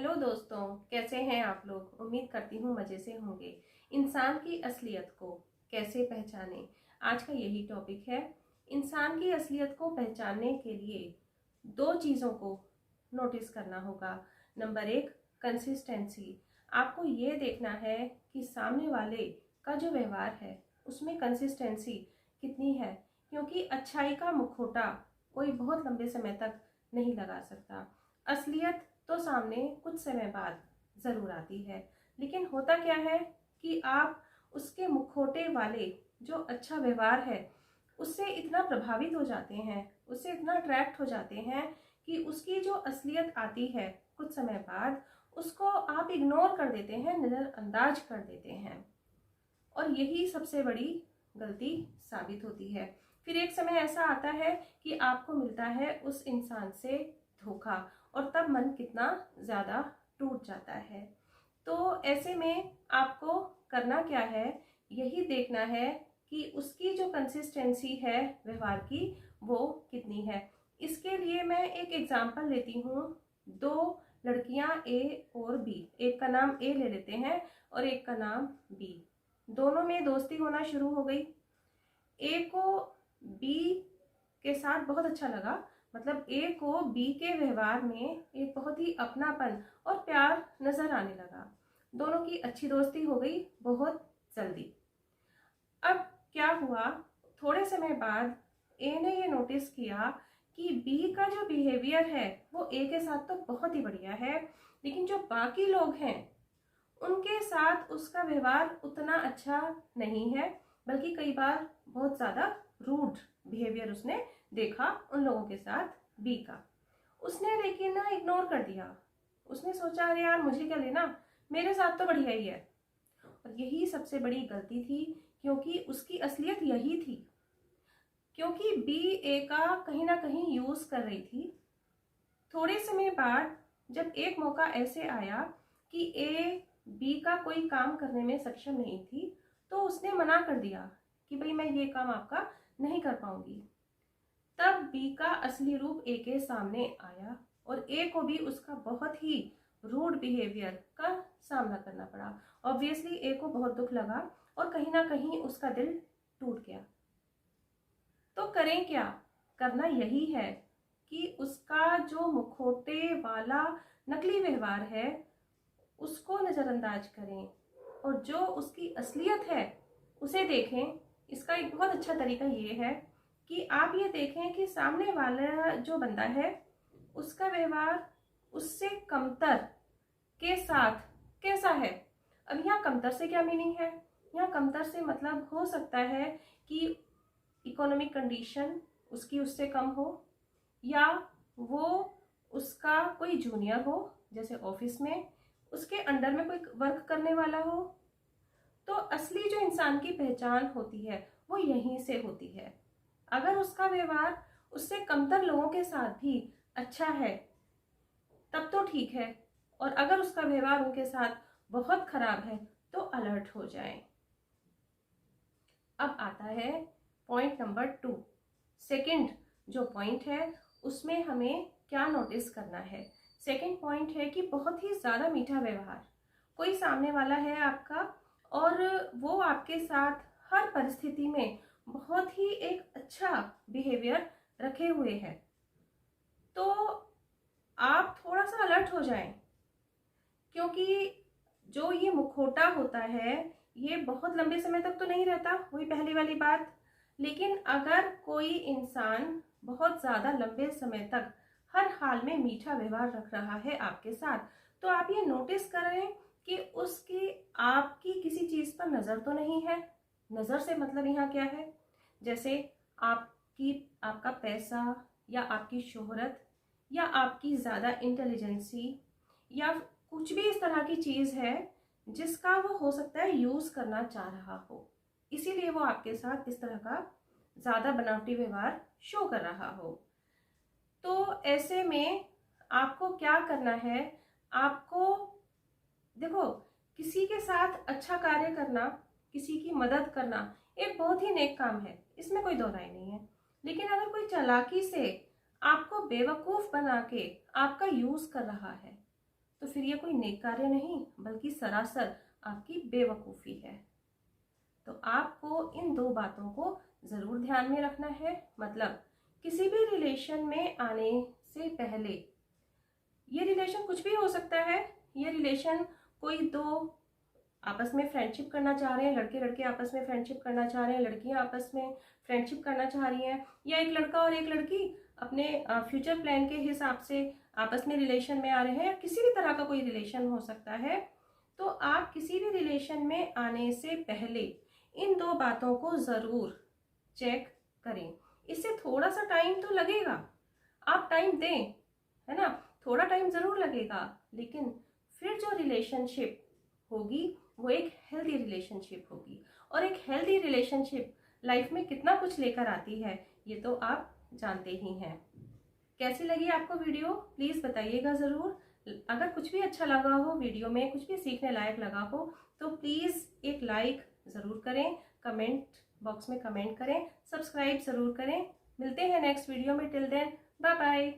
Hello दोस्तों, कैसे हैं आप लोग। उम्मीद करती हूँ मज़े से होंगे। इंसान की असलियत को कैसे पहचानें, आज का यही टॉपिक है। इंसान की असलियत को पहचानने के लिए दो चीज़ों को नोटिस करना होगा। नंबर एक, कंसिस्टेंसी। आपको ये देखना है कि सामने वाले का जो व्यवहार है उसमें कंसिस्टेंसी कितनी है, क्योंकि अच्छाई का मुखौटा कोई बहुत लंबे समय तक नहीं लगा सकता। असलियत तो सामने कुछ समय बाद ज़रूर आती है, लेकिन होता क्या है कि आप उसके मुखौटे वाले जो अच्छा व्यवहार है उससे इतना प्रभावित हो जाते हैं, उससे इतना अट्रैक्ट हो जाते हैं कि उसकी जो असलियत आती है कुछ समय बाद उसको आप इग्नोर कर देते हैं, नज़रअंदाज कर देते हैं। और यही सबसे बड़ी गलती साबित होती है। फिर एक समय ऐसा आता है कि आपको मिलता है उस इंसान से धोखा, और तब मन कितना ज़्यादा टूट जाता है। तो ऐसे में आपको करना क्या है, यही देखना है कि उसकी जो कंसिस्टेंसी है व्यवहार की वो कितनी है। इसके लिए मैं एक एग्जांपल लेती हूँ। दो लड़कियां ए और बी, एक का नाम ए ले लेते हैं और एक का नाम बी। दोनों में दोस्ती होना शुरू हो गई। ए को बी के साथ बहुत अच्छा लगा, मतलब ए को बी के व्यवहार में एक बहुत ही अपनापन और प्यार नजर आने लगा। दोनों की अच्छी दोस्ती हो गई बहुत जल्दी। अब क्या हुआ, थोड़े समय बाद ए ने ये नोटिस किया कि बी का जो बिहेवियर है वो ए के साथ तो बहुत ही बढ़िया है, लेकिन जो बाकी लोग हैं उनके साथ उसका व्यवहार उतना अच्छा नहीं है, बल्कि कई बार बहुत ज़्यादा रूड बिहेवियर उसने देखा उन लोगों के साथ बी का। उसने लेकिन ना इग्नोर कर दिया। उसने सोचा अरे यार मुझे क्या लेना, मेरे साथ तो बढ़िया ही है। और यही सबसे बड़ी गलती थी, क्योंकि उसकी असलियत यही थी। क्योंकि बी ए का कहीं ना कहीं यूज़ कर रही थी। थोड़े समय बाद जब एक मौका ऐसे आया कि ए बी का कोई काम करने में सक्षम नहीं थी, तो उसने मना कर दिया कि भाई मैं ये काम आपका नहीं कर पाऊंगी। तब बी का असली रूप ए के सामने आया और ए को भी उसका बहुत ही रूड बिहेवियर का सामना करना पड़ा। ऑब्वियसली ए को बहुत दुख लगा और कहीं ना कहीं उसका दिल टूट गया। तो करें क्या, करना यही है कि उसका जो मुखौटे वाला नकली व्यवहार है उसको नज़रअंदाज करें और जो उसकी असलियत है उसे देखें। इसका एक बहुत अच्छा तरीका ये है कि आप ये देखें कि सामने वाला जो बंदा है उसका व्यवहार उससे कमतर के साथ कैसा है। अब यहाँ कमतर से क्या मीनिंग है, यहाँ कमतर से मतलब हो सकता है कि इकोनॉमिक कंडीशन उसकी उससे कम हो, या वो उसका कोई जूनियर हो, जैसे ऑफिस में उसके अंडर में कोई वर्क करने वाला हो। तो असली जो इंसान की पहचान होती है वो यहीं से होती है। अगर उसका व्यवहार उससे कमतर लोगों के साथ भी अच्छा है तब तो ठीक है, और अगर उसका व्यवहार उनके साथ बहुत खराब है तो अलर्ट हो जाएं। अब आता है पॉइंट नंबर 2। सेकंड जो पॉइंट है उसमें हमें क्या नोटिस करना है। सेकंड पॉइंट है कि बहुत ही ज़्यादा मीठा व्यवहार। कोई सामने वाला है आपका और वो आपके साथ हर परिस्थिति में बहुत ही एक अच्छा बिहेवियर रखे हुए हैं, तो आप थोड़ा सा अलर्ट हो जाएं। क्योंकि जो ये मुखौटा होता है ये बहुत लंबे समय तक तो नहीं रहता, वही पहली वाली बात। लेकिन अगर कोई इंसान बहुत ज़्यादा लंबे समय तक हर हाल में मीठा व्यवहार रख रहा है आपके साथ, तो आप ये नोटिस करें कि उसकी आपकी किसी चीज़ पर नज़र तो नहीं है। नज़र से मतलब यहाँ क्या है, जैसे आपका पैसा या आपकी शोहरत या आपकी ज़्यादा इंटेलिजेंसी या कुछ भी इस तरह की चीज़ है जिसका वो हो सकता है यूज़ करना चाह रहा हो, इसीलिए वो आपके साथ इस तरह का ज़्यादा बनावटी व्यवहार शो कर रहा हो। तो ऐसे में आपको क्या करना है, आपको देखो, किसी के साथ अच्छा कार्य करना, किसी की मदद करना एक बहुत ही नेक काम है, इसमें कोई दो राय नहीं है। लेकिन अगर कोई चालाकी से आपको बेवकूफ़ बना के आपका यूज़ कर रहा है तो फिर ये कोई नेक कार्य नहीं बल्कि सरासर आपकी बेवकूफ़ी है। तो आपको इन दो बातों को ज़रूर ध्यान में रखना है। मतलब किसी भी रिलेशन में आने से पहले, ये रिलेशन कुछ भी हो सकता है, ये रिलेशन कोई दो आपस में फ्रेंडशिप करना चाह रहे हैं, लड़के लड़के आपस में फ्रेंडशिप करना चाह रहे हैं, लड़कियां आपस में फ्रेंडशिप करना चाह रही हैं, या एक लड़का और एक लड़की अपने फ्यूचर प्लान के हिसाब से आपस में रिलेशन में आ रहे हैं, या किसी भी तरह का कोई रिलेशन हो सकता है। तो आप किसी भी रिलेशन में आने से पहले इन दो बातों को ज़रूर चेक करें। इससे थोड़ा सा टाइम तो लगेगा, आप टाइम दें, है ना, थोड़ा टाइम ज़रूर लगेगा, लेकिन फिर जो रिलेशनशिप होगी वो एक हेल्दी रिलेशनशिप होगी। और एक हेल्दी रिलेशनशिप लाइफ में कितना कुछ लेकर आती है ये तो आप जानते ही हैं। कैसी लगी आपको वीडियो प्लीज़ बताइएगा ज़रूर। अगर कुछ भी अच्छा लगा हो, वीडियो में कुछ भी सीखने लायक लगा हो, तो प्लीज़ एक लाइक ज़रूर करें, कमेंट बॉक्स में कमेंट करें, सब्सक्राइब ज़रूर करें। मिलते हैं नेक्स्ट वीडियो में। Till then bye bye.